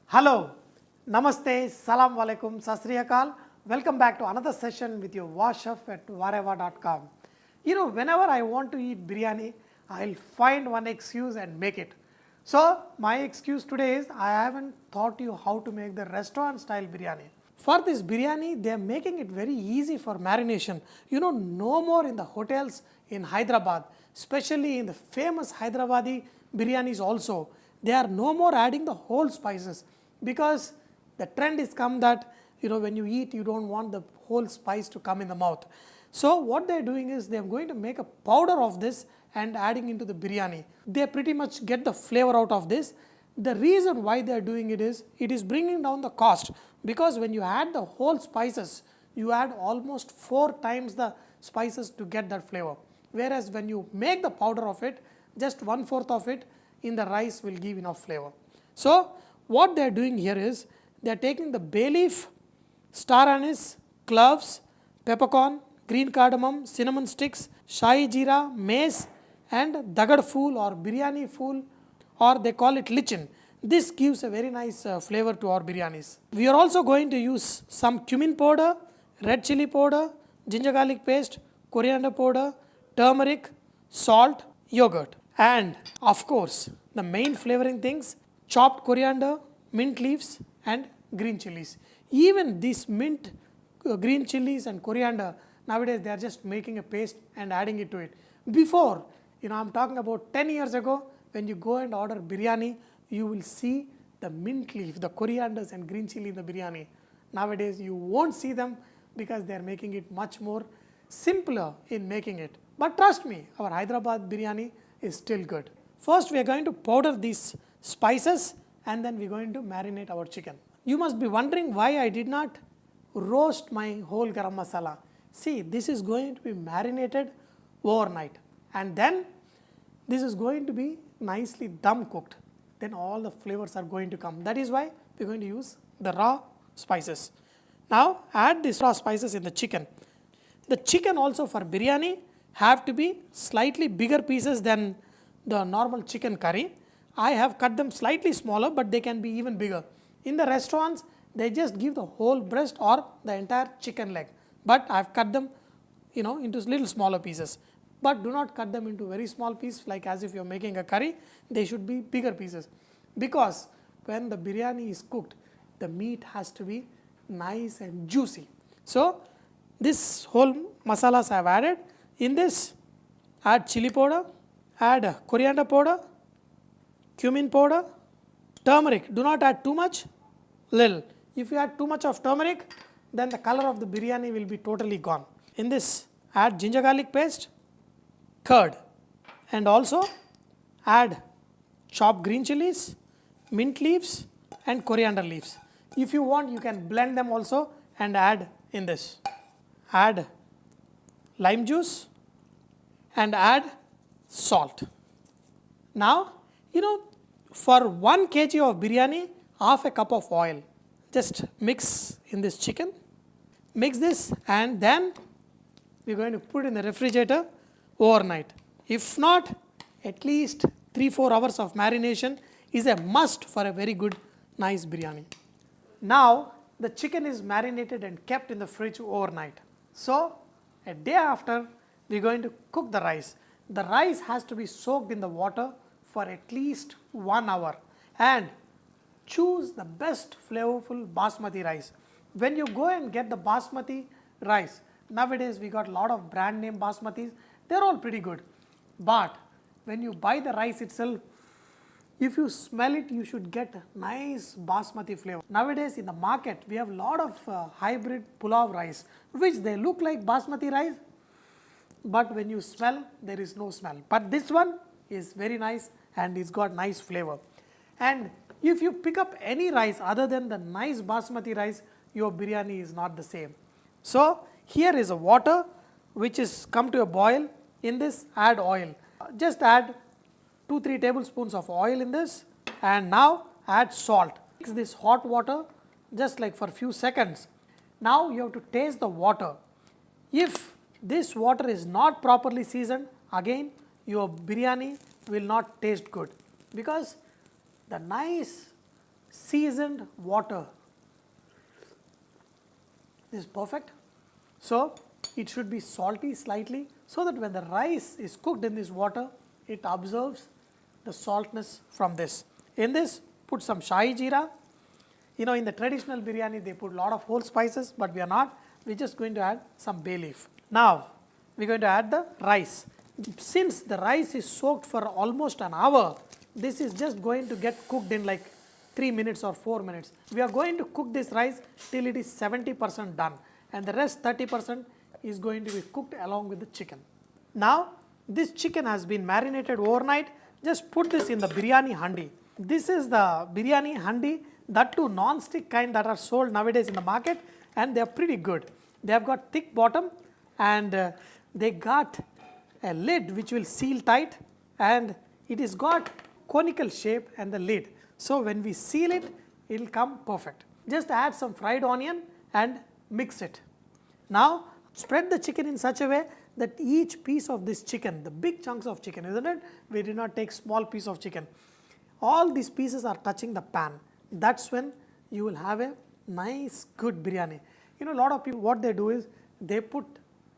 Hello, Namaste, Salam Alaikum, Sat Sri Akal. Welcome back to another session with your VahChef at VahRehVah.com. Whenever I want to eat biryani, I'll find one excuse and make it. So, my excuse today is I haven't taught you how to make the restaurant style biryani. For this biryani, they are making it very easy for marination. No more in the hotels in Hyderabad, especially in the famous Hyderabadi biryanis also. They are no more adding the whole spices because the trend is come that when you eat you don't want the whole spice to come in the mouth. So what they are doing is they are going to make a powder of this and adding into the biryani. They pretty much get the flavor out of this. The reason why they are doing it is bringing down the cost, because when you add the whole spices you add almost 4 times the spices to get that flavor, whereas when you make the powder of it, just 1/4 of it in the rice will give enough flavor. So what they are doing here is they are taking the bay leaf, star anise, cloves, peppercorn, green cardamom, cinnamon sticks, shahi jeera, mace and dagad fool or biryani fool, or they call it lichin. This gives a very nice flavor to our biryanis. We are also going to use some cumin powder, red chili powder, ginger garlic paste, coriander powder, turmeric, salt, yogurt, and of course the main flavoring things, chopped coriander, mint leaves and green chilies. Even this mint, green chilies and coriander, nowadays they are just making a paste and adding it to it. Before, I am talking about 10 years ago, when you go and order biryani, you will see the mint leaf, the corianders and green chili in the biryani. Nowadays you won't see them because they are making it much more simpler in making it. But trust me, our Hyderabad biryani is still good. First we are going to powder these spices and then we are going to marinate our chicken. You must be wondering why I did not roast my whole garam masala. See, this is going to be marinated overnight and then this is going to be nicely dum cooked. Then all the flavors are going to come. That is why we are going to use the raw spices. Now add these raw spices in the chicken. The chicken also for biryani have to be slightly bigger pieces than the normal chicken curry. I have cut them slightly smaller, but they can be even bigger. In the restaurants, they just give the whole breast or the entire chicken leg. But I have cut them into little smaller pieces. But do not cut them into very small pieces like as if you are making a curry. They should be bigger pieces. Because when the biryani is cooked, the meat has to be nice and juicy. So this whole masalas I have added. In this, add chili powder, add coriander powder, cumin powder, turmeric. Do not add too much, little. If you add too much of turmeric, then the color of the biryani will be totally gone. In this, add ginger garlic paste, curd, and also add chopped green chilies, mint leaves and coriander leaves. If you want, you can blend them also and add in this. Add lime juice and add salt. Now, for 1 kg of biryani, half a cup of oil. Just mix in this chicken, mix this and then we are going to put in the refrigerator overnight. If not, at least 3-4 hours of marination is a must for a very good, nice biryani. Now, the chicken is marinated and kept in the fridge overnight. So, a day after, we are going to cook the rice. The rice has to be soaked in the water for at least 1 hour and choose the best flavorful basmati rice. When you go and get the basmati rice, nowadays we got a lot of brand name basmatis, they are all pretty good. But when you buy the rice itself, if you smell it, you should get nice basmati flavor. Nowadays in the market, we have a lot of hybrid pulao rice, which they look like basmati rice, but when you smell, there is no smell. But this one is very nice and it's got nice flavor. And if you pick up any rice other than the nice basmati rice, your biryani is not the same. So here is a water which is come to a boil. In this, add oil. Just add 2-3 tablespoons of oil in this and now add salt. Mix this hot water just like for few seconds. Now you have to taste the water. If this water is not properly seasoned, again your biryani will not taste good, because the nice seasoned water is perfect. So it should be salty slightly, so that when the rice is cooked in this water, it absorbs the saltness from this. In this, put some Shahi Jeera. You know, in the traditional biryani, they put a lot of whole spices, but we are not. We're just going to add some bay leaf. Now, we're going to add the rice. Since the rice is soaked for almost an hour, this is just going to get cooked in like 3 minutes or 4 minutes. We are going to cook this rice till it is 70% done, and the rest 30% is going to be cooked along with the chicken. Now, this chicken has been marinated overnight. Just put this in the biryani handi. This is the biryani handi, that too non-stick kind that are sold nowadays in the market, and they are pretty good. They have got thick bottom, and they got a lid which will seal tight, and it is got conical shape and the lid. So when we seal it, it will come perfect. Just add some fried onion and mix it. Now spread the chicken in such a way that each piece of this chicken, the big chunks of chicken, isn't it? We did not take small piece of chicken. All these pieces are touching the pan. That's when you will have a nice good biryani. You know, a lot of people, what they do is they put,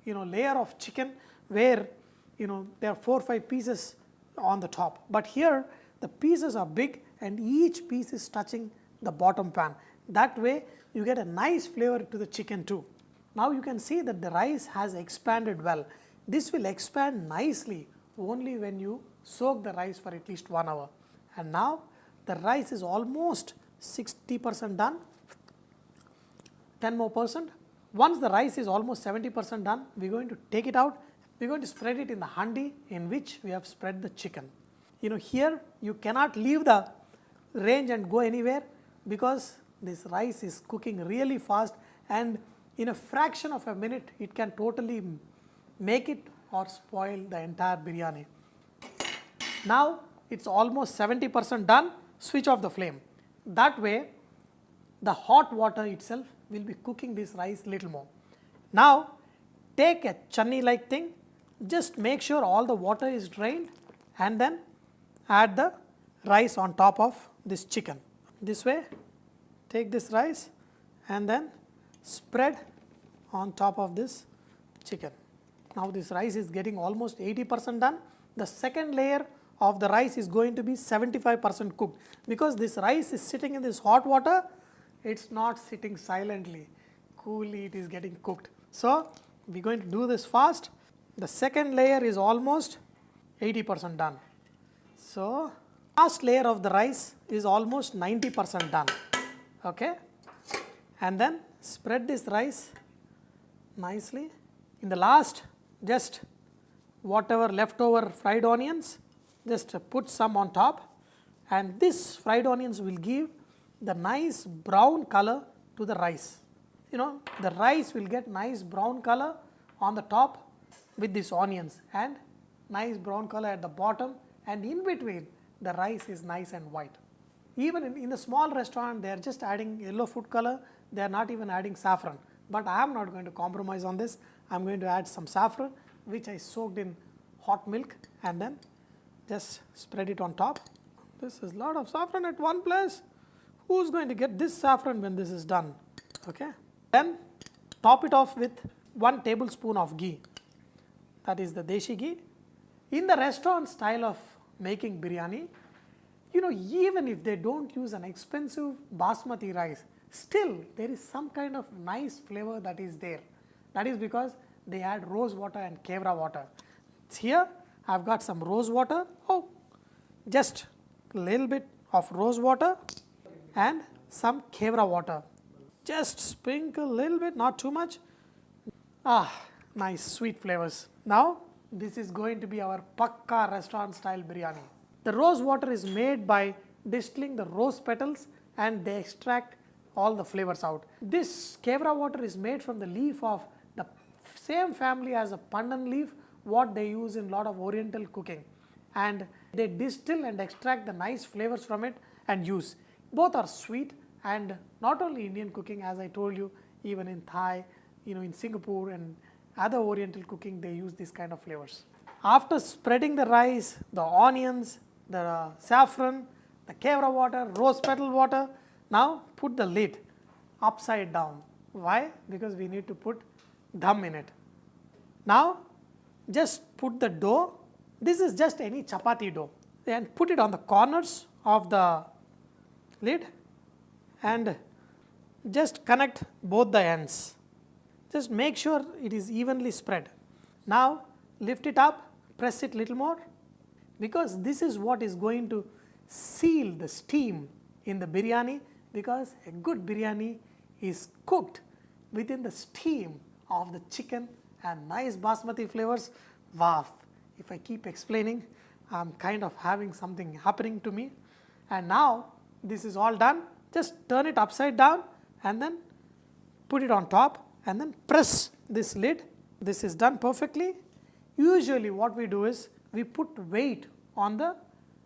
you know, layer of chicken where, you know, there are 4 or 5 pieces on the top. But here the pieces are big and each piece is touching the bottom pan. That way you get a nice flavor to the chicken too. Now you can see that the rice has expanded well. This will expand nicely only when you soak the rice for at least 1 hour. And now the rice is almost 60% done, 10 more percent. Once the rice is almost 70% done, we are going to take it out. We are going to spread it in the handi in which we have spread the chicken. You know, here you cannot leave the range and go anywhere, because this rice is cooking really fast, and in a fraction of a minute it can totally make it or spoil the entire biryani. Now it's almost 70% done. Switch off the flame. That way the hot water itself will be cooking this rice little more. Now take a chutney like thing, just make sure all the water is drained, and then add the rice on top of this chicken. This way, take this rice and then spread on top of this chicken. Now this rice is getting almost 80% done. The second layer of the rice is going to be 75% cooked, because this rice is sitting in this hot water. It's not sitting silently, coolly it is getting cooked. So we're going to do this fast. The second layer is almost 80% done. So last layer of the rice is almost 90% done. Okay, and then spread this rice nicely. In the last, just whatever leftover fried onions, just put some on top, and this fried onions will give the nice brown color to the rice. You know, the rice will get nice brown color on the top with these onions, and nice brown color at the bottom, and in between the rice is nice and white. Even in a small restaurant, they are just adding yellow food color, they are not even adding saffron. But I am not going to compromise on this. I am going to add some saffron, which I soaked in hot milk, and then just spread it on top. This is a lot of saffron at one place. Who's going to get this saffron when this is done? Okay. Then top it off with 1 tablespoon of ghee. That is the deshi ghee. In the restaurant style of making biryani, you know, even if they don't use an expensive basmati rice, still there is some kind of nice flavor that is there. That is because they add rose water and kevra water. Here I have got some rose water, just a little bit of rose water and some kevra water. Just sprinkle a little bit, not too much. Nice sweet flavors. Now this is going to be our pakka restaurant style biryani. The rose water is made by distilling the rose petals, and they extract all the flavors out. This kevra water is made from the leaf of the same family as a pandan leaf, what they use in lot of oriental cooking, and they distill and extract the nice flavors from it and use. Both are sweet, and not only Indian cooking, as I told you, even in Thai, you know, in Singapore and other Oriental cooking, they use these kind of flavors. After spreading the rice, the onions, the saffron, the kevra water, rose petal water, now put the lid upside down. Why? Because we need to put dum in it. Now just put the dough, this is just any chapati dough, and put it on the corners of the lid and just connect both the ends. Just make sure it is evenly spread. Now lift it up, press it little more, because this is what is going to seal the steam in the biryani, because a good biryani is cooked within the steam of the chicken and nice basmati flavors. Wow, if I keep explaining, I'm kind of having something happening to me. And now this is all done, just turn it upside down and then put it on top and then press this lid. This is done perfectly. Usually what we do is we put weight on the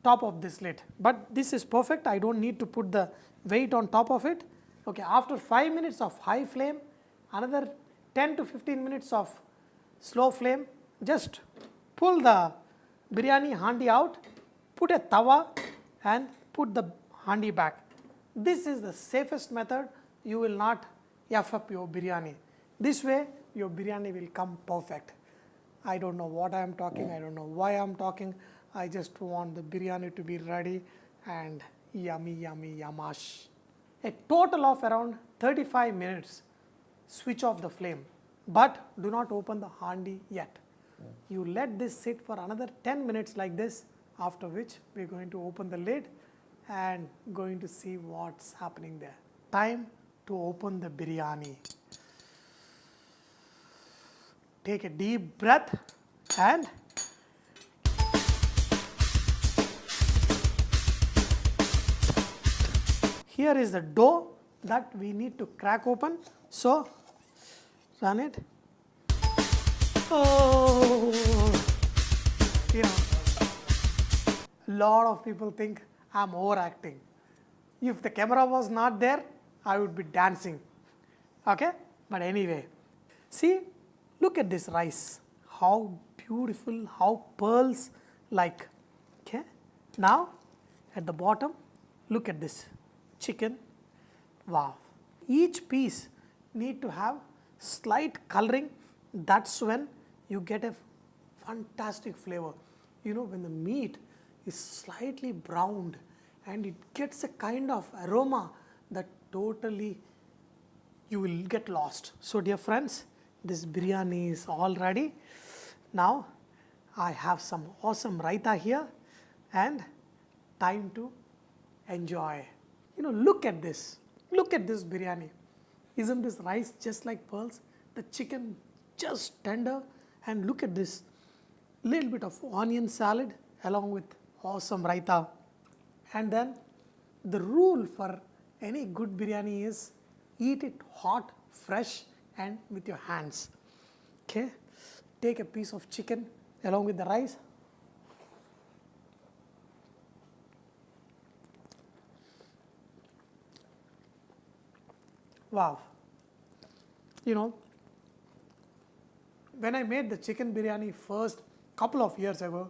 top of this lid, but this is perfect. I don't need to put the weight on top of it. Okay, after 5 minutes of high flame, another 10 to 15 minutes of slow flame, just pull the biryani handi out, put a tawa and put the handi back. This is the safest method. You will not F up your biryani. This way your biryani will come perfect. I don't know what I am talking, I don't know why I am talking. I just want the biryani to be ready and yummy, yummy, yamash. A total of around 35 minutes, switch off the flame, but do not open the handi yet. You let this sit for another 10 minutes like this, after which we are going to open the lid and going to see what's happening there. Time to open the biryani. Take a deep breath and here is the dough that we need to crack open. So run it. Oh, you know, a lot of people think I'm overacting. If the camera was not there, I would be dancing. Okay, but anyway, see, look at this rice, how beautiful, how pearls like. Okay, now at the bottom, look at this chicken. Wow, each piece need to have slight coloring. That's when you get a fantastic flavor. You know, when the meat is slightly browned and it gets a kind of aroma that totally you will get lost. So dear friends, this biryani is all ready. Now I have some awesome raita here and time to enjoy. You know, look at this biryani. Isn't this rice just like pearls? The chicken just tender, and look at this little bit of onion salad along with awesome raita. And then the rule for any good biryani is eat it hot, fresh and with your hands. Okay, take a piece of chicken along with the rice. Wow, you know, when I made the chicken biryani first couple of years ago,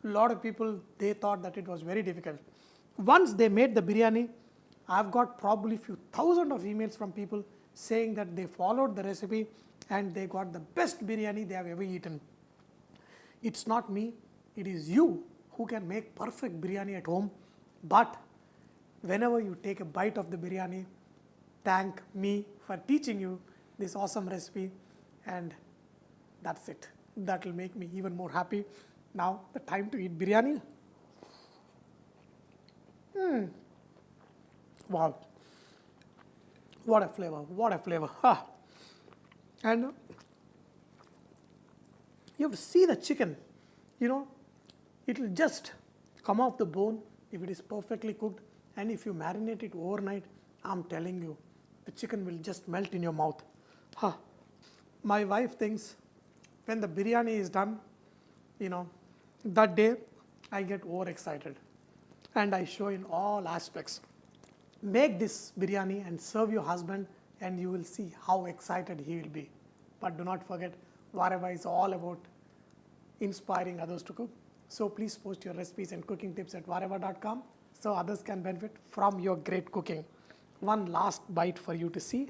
a lot of people, they thought that it was very difficult. Once they made the biryani, I've got probably few thousand of emails from people saying that they followed the recipe and they got the best biryani they have ever eaten. It's not me, it is you who can make perfect biryani at home. But whenever you take a bite of the biryani, thank me for teaching you this awesome recipe, and that's it. That will make me even more happy. Now the time to eat biryani. Wow, what a flavor, what a flavor. Ah. And you have to see the chicken, you know, it will just come off the bone if it is perfectly cooked, and if you marinate it overnight, I'm telling you, the chicken will just melt in your mouth. Huh. My wife thinks when the biryani is done, you know, that day I get overexcited and I show in all aspects. Make this biryani and serve your husband and you will see how excited he will be. But do not forget, VahRehVah is all about inspiring others to cook. So please post your recipes and cooking tips at VahRehVah.com so others can benefit from your great cooking. One last bite for you to see.